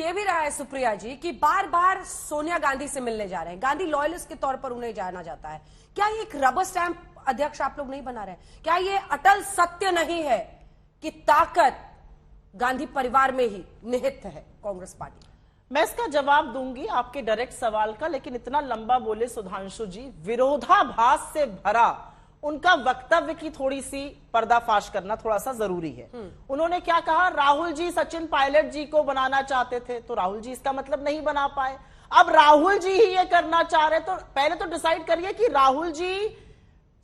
ये भी रहा है सुप्रिया जी कि बार बार सोनिया गांधी से मिलने जा रहे हैं, गांधी लॉयलिस्ट के तौर पर उन्हें जाना जाता है। क्या ये एक रबर स्टैंप अध्यक्ष आप लोग नहीं बना रहे? क्या ये अटल सत्य नहीं है कि ताकत गांधी परिवार में ही निहित है कांग्रेस पार्टी? मैं इसका जवाब दूंगी आपके डायरेक्ट सवाल का, लेकिन इतना लंबा बोले सुधांशु जी, विरोधाभास से भरा उनका वक्तव्य की थोड़ी सी पर्दाफाश करना थोड़ा सा जरूरी है। उन्होंने क्या कहा, राहुल जी सचिन पायलट जी को बनाना चाहते थे, तो राहुल जी इसका मतलब नहीं बना पाए। अब राहुल जी ही ये करना चाह रहे, तो पहले तो डिसाइड करिए कि राहुल जी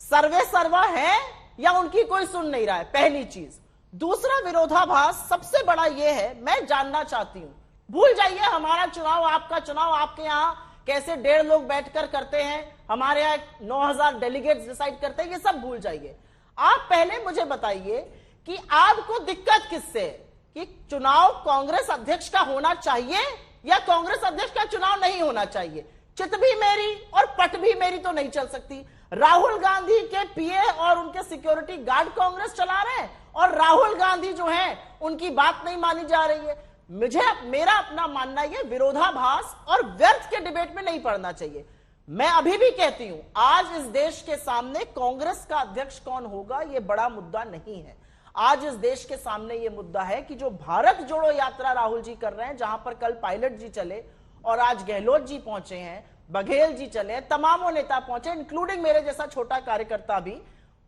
सर्वे सर्वा है या उनकी कोई सुन नहीं रहा है, पहली चीज। दूसरा विरोधाभास सबसे बड़ा ये है, मैं जानना चाहती हूं, भूल जाइए हमारा चुनाव आपका चुनाव, आपके यहां कैसे 1.5 लोग बैठकर करते हैं, हमारे यहां 9000 डेलीगेट्स डिसाइड करते हैं, ये सब भूल जाइए। आप पहले मुझे बताइए कि आपको दिक्कत किससे है, कि चुनाव कांग्रेस अध्यक्ष का होना चाहिए या कांग्रेस अध्यक्ष का चुनाव नहीं होना चाहिए? चित भी मेरी और पट भी मेरी तो नहीं चल सकती। राहुल गांधी के पीए और उनके सिक्योरिटी गार्ड कांग्रेस चला रहे हैं और राहुल गांधी जो है उनकी बात नहीं मानी जा रही है। मेरा अपना मानना यह विरोधाभास और व्यर्थ के डिबेट में नहीं पड़ना चाहिए। मैं अभी भी कहती हूं, आज इस देश के सामने कांग्रेस का अध्यक्ष कौन होगा यह बड़ा मुद्दा नहीं है। आज इस देश के सामने यह मुद्दा है कि जो भारत जोड़ो यात्रा राहुल जी कर रहे हैं, जहां पर कल पायलट जी चले और आज गहलोत जी पहुंचे हैं, बघेल जी चले, तमामों नेता पहुंचे, इंक्लूडिंग मेरे जैसा छोटा कार्यकर्ता भी,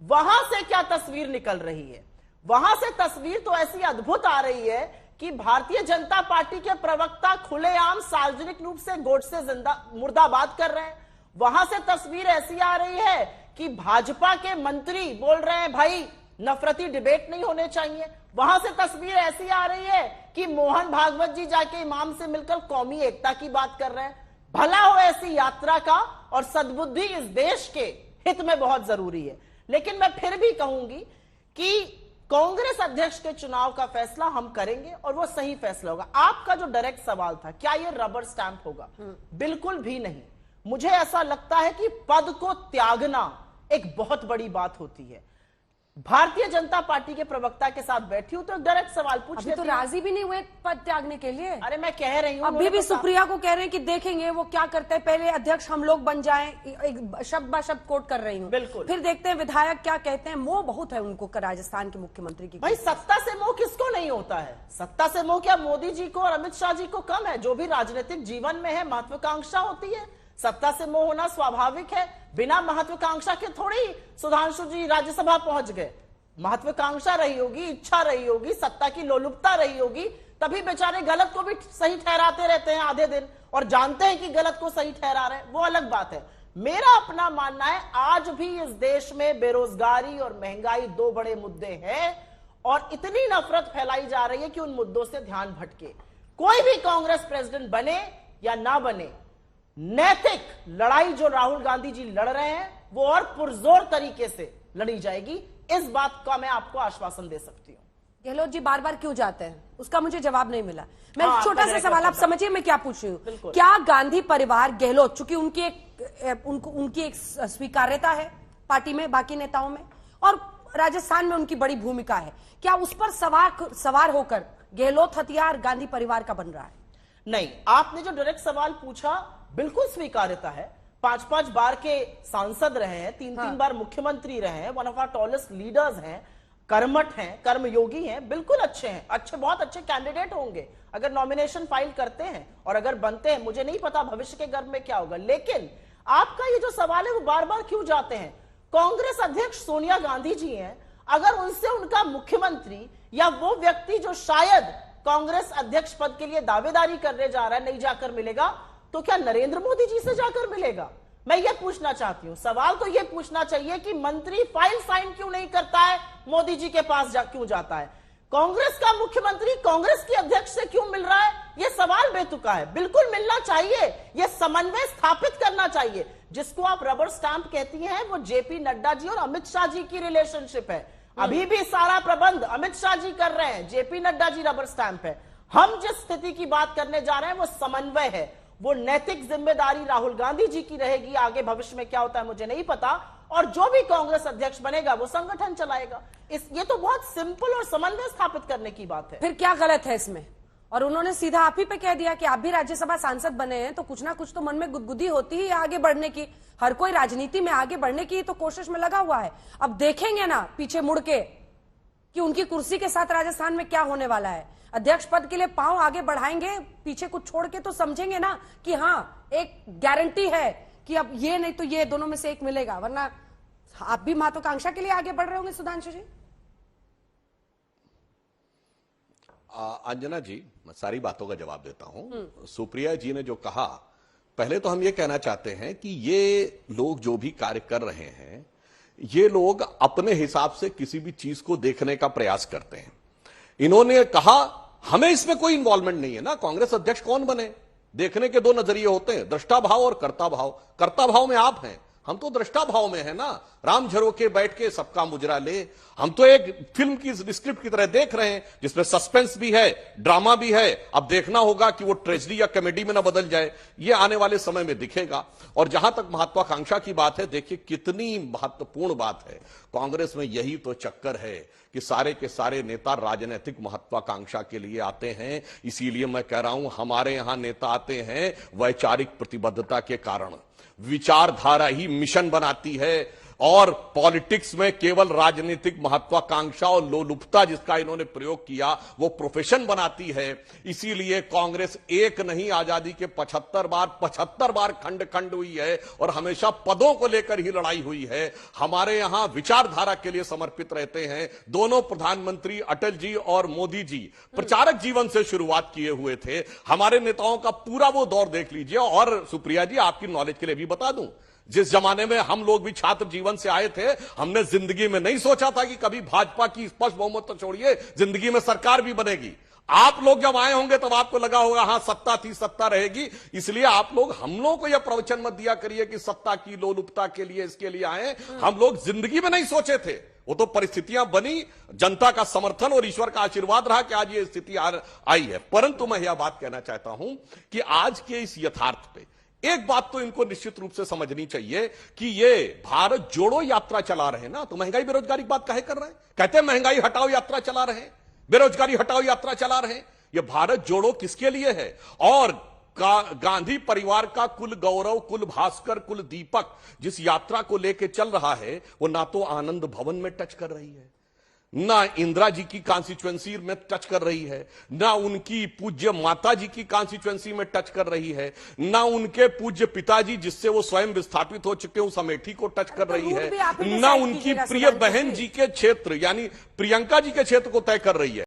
वहां से क्या तस्वीर निकल रही है? वहां से तस्वीर तो ऐसी अद्भुत आ रही है कि भारतीय जनता पार्टी के प्रवक्ता खुलेआम सार्वजनिक रूप से गोडसे जिंदा मुर्दाबाद कर रहे हैं। वहां से तस्वीर ऐसी आ रही है कि भाजपा के मंत्री बोल रहे हैं भाई नफरती डिबेट नहीं होने चाहिए। वहां से तस्वीर ऐसी आ रही है कि मोहन भागवत जी जाके इमाम से मिलकर कौमी एकता की बात कर रहे हैं। भला हो ऐसी यात्रा का, और सद्बुद्धि इस देश के हित में बहुत जरूरी है। लेकिन मैं फिर भी कहूंगी कि कांग्रेस अध्यक्ष के चुनाव का फैसला हम करेंगे और वो सही फैसला होगा। आपका जो डायरेक्ट सवाल था, क्या ये रबर स्टैंप होगा? बिल्कुल भी नहीं। मुझे ऐसा लगता है कि पद को त्यागना एक बहुत बड़ी बात होती है। भारतीय जनता पार्टी के प्रवक्ता के साथ बैठी हूं तो डायरेक्ट सवाल पूछ अभी तो राजी भी नहीं हुए पद त्यागने के लिए। अरे मैं कह रही हूं, अभी भी सुप्रिया को कह रहे हैं कि देखेंगे वो क्या करते हैं, पहले अध्यक्ष हम लोग बन जाएं, एक शब्द ब शब्द कोट कर रही हूं। बिल्कुल। फिर देखते हैं विधायक क्या कहते हैं। मोह बहुत है उनको राजस्थान के मुख्यमंत्री की। भाई सत्ता से मोह किसको नहीं होता है? सत्ता से मोह क्या मोदी जी को और अमित शाह जी को कम है? जो भी राजनीतिक जीवन में है महत्वाकांक्षा होती है, सत्ता से मोह होना स्वाभाविक है। बिना महत्वाकांक्षा के थोड़ी सुधांशु जी राज्यसभा पहुंच गए। महत्वाकांक्षा रही होगी, इच्छा रही होगी, सत्ता की लोलुपता रही होगी, तभी बेचारे गलत को भी सही ठहराते रहते हैं आधे दिन और जानते हैं कि गलत को सही ठहरा रहे हैं, वो अलग बात है। मेरा अपना मानना है आज भी इस देश में बेरोजगारी और महंगाई दो बड़े मुद्दे हैं और इतनी नफरत फैलाई जा रही है कि उन मुद्दों से ध्यान भटके। कोई भी कांग्रेस प्रेसिडेंट बने या ना बने, नैतिक लड़ाई जो राहुल गांधी जी लड़ रहे हैं वो और पुरजोर तरीके से लड़ी जाएगी। इस बात का मैं आपको आश्वासन दे सकती हूं। गहलोत जी बार बार क्यों जाते हैं, उसका मुझे जवाब नहीं मिला। मैं छोटा सा सवाल, आप समझिए मैं क्या पूछ रही हूँ। क्या गांधी परिवार गहलोत, चूंकि उनकी एक स्वीकार्यता है पार्टी में, बाकी नेताओं में, और राजस्थान में उनकी बड़ी भूमिका है, क्या उस पर सवार होकर गहलोत हथियार गांधी परिवार का बन रहा है? नहीं, आपने जो डायरेक्ट सवाल पूछा बिल्कुल स्वीकार्यता है। 5-5 बार के सांसद रहे हैं, 3-3 बार मुख्यमंत्री रहे हैं, one of our tallest leaders हैं, कर्मठ हैं, कर्मयोगी हैं, बिल्कुल अच्छे हैं, बहुत अच्छे कैंडिडेट होंगे अगर नॉमिनेशन फाइल करते हैं और अगर बनते हैं। मुझे नहीं पता भविष्य के गर्भ में क्या होगा, लेकिन आपका ये जो सवाल है वो बार बार क्यों जाते हैं? कांग्रेस अध्यक्ष सोनिया गांधी जी हैं, अगर उनसे उनका मुख्यमंत्री या वो व्यक्ति जो शायद कांग्रेस अध्यक्ष पद के लिए दावेदारी करने जा रहा है नहीं जाकर मिलेगा, तो क्या नरेंद्र मोदी जी से जाकर मिलेगा? मैं ये पूछना चाहती हूं। सवाल तो ये पूछना चाहिए कि मंत्री फाइल साइन क्यों नहीं करता है, मोदी जी के पास क्यों जाता है? कांग्रेस का मुख्यमंत्री कांग्रेस के अध्यक्ष से क्यों मिल रहा है? यह सवाल बेतुका है। बिल्कुल मिलना चाहिए, यह समन्वय स्थापित करना चाहिए। जिसको आप रबर स्टैंप कहती हैं वो जेपी नड्डा जी और अमित शाह जी की रिलेशनशिप है। अभी भी सारा प्रबंध अमित शाह जी कर रहे हैं, JP Nadda ji rubber stamp है। हम जिस स्थिति की बात करने जा रहे हैं वो समन्वय है, वो नैतिक जिम्मेदारी राहुल गांधी जी की रहेगी। आगे भविष्य में क्या होता है मुझे नहीं पता, और जो भी कांग्रेस अध्यक्ष बनेगा वो संगठन चलाएगा। ये तो बहुत सिंपल और समन्वय स्थापित करने की बात है। फिर क्या गलत है इसमें? और उन्होंने सीधा आप ही पे कह दिया कि आप भी राज्यसभा सांसद बने हैं तो कुछ ना कुछ तो मन में गुदगुदी होती ही है आगे बढ़ने की। हर कोई राजनीति में आगे बढ़ने की तो कोशिश में लगा हुआ है। अब देखेंगे ना पीछे मुड़ के कि उनकी कुर्सी के साथ राजस्थान में क्या होने वाला है। अध्यक्ष पद के लिए पांव आगे बढ़ाएंगे, पीछे कुछ छोड़ के तो समझेंगे ना कि हाँ एक गारंटी है कि अब ये नहीं तो ये दोनों में से एक मिलेगा, वरना आप भी महत्वाकांक्षा के लिए आगे बढ़ रहे होंगे। सुधांशु जी, अंजना जी, मैं सारी बातों का जवाब देता हूं। सुप्रिया जी ने जो कहा, पहले तो हम ये कहना चाहते हैं कि ये लोग जो भी कार्य कर रहे हैं, ये लोग अपने हिसाब से किसी भी चीज को देखने का प्रयास करते हैं। इन्होंने कहा हमें इसमें कोई इंवॉल्वमेंट नहीं है ना, कांग्रेस अध्यक्ष कौन बने, देखने के दो नजरिए होते हैं, दृष्टा भाव और कर्ता भाव। कर्ता भाव में आप हैं, हम तो दृष्टा भाव में है ना, राम झरोके बैठ के सबका मुजरा ले। हम तो एक फिल्म की स्क्रिप्ट की तरह देख रहे हैं जिसमें सस्पेंस भी है, ड्रामा भी है। अब देखना होगा कि वो ट्रेजेडी या कॉमेडी में ना बदल जाए, ये आने वाले समय में दिखेगा। और जहां तक महत्वाकांक्षा की बात है, देखिए कितनी महत्वपूर्ण बात है। कांग्रेस में यही तो चक्कर है कि सारे के सारे नेता राजनीतिक महत्वाकांक्षा के लिए आते हैं। इसीलिए मैं कह रहा हूं, हमारे यहां नेता आते हैं वैचारिक प्रतिबद्धता के कारण। विचारधारा ही मिशन बनाती है और पॉलिटिक्स में केवल राजनीतिक महत्वाकांक्षा और लोलुपता जिसका इन्होंने प्रयोग किया वो प्रोफेशन बनाती है। इसीलिए कांग्रेस एक नहीं, आजादी के 75 बार खंड खंड हुई है और हमेशा पदों को लेकर ही लड़ाई हुई है। हमारे यहां विचारधारा के लिए समर्पित रहते हैं। दोनों प्रधानमंत्री अटल जी और मोदी जी प्रचारक जीवन से शुरुआत किए हुए थे। हमारे नेताओं का पूरा वो दौर देख लीजिए। और सुप्रिया जी, आपकी नॉलेज के लिए भी बता दूं, जिस जमाने में हम लोग भी छात्र जीवन से आए थे, हमने जिंदगी में नहीं सोचा था कि कभी भाजपा की स्पष्ट बहुमत तो छोड़िए, जिंदगी में सरकार भी बनेगी। आप लोग जब आए होंगे तब आपको लगा होगा हां सत्ता थी, सत्ता रहेगी। इसलिए आप लोग हम लोगों को यह प्रवचन मत दिया करिए कि सत्ता की लोलुपता के लिए इसके लिए आए। हम लोग जिंदगी में नहीं सोचे थे, वो तो परिस्थितियां बनी, जनता का समर्थन और ईश्वर का आशीर्वाद रहा कि आज ये स्थिति आई है। परंतु मैं यह बात कहना चाहता हूं कि आज के इस यथार्थ पे एक बात तो इनको निश्चित रूप से समझनी चाहिए कि ये भारत जोड़ो यात्रा चला रहे हैं ना, तो महंगाई बेरोजगारी की बात काहे कर रहे हैं? कहते हैं महंगाई हटाओ यात्रा चला रहे हैं, बेरोजगारी हटाओ यात्रा चला रहे हैं। ये भारत जोड़ो किसके लिए है? और गांधी परिवार का कुल गौरव, कुल भास्कर, कुल दीपक जिस यात्रा को लेके चल रहा है, वो ना तो आनंद भवन में टच कर रही है, ना इंदिरा जी की कॉन्स्टिट्यूएंसी में टच कर रही है, ना उनकी पूज्य माता जी की कॉन्स्टिट्यूएंसी में टच कर रही है, ना उनके पूज्य पिताजी जिससे वो स्वयं विस्थापित हो चुके उस अमेठी को टच कर रही है, ना उनकी प्रिय बहन जी के क्षेत्र यानी प्रियंका जी के क्षेत्र को तय कर रही है।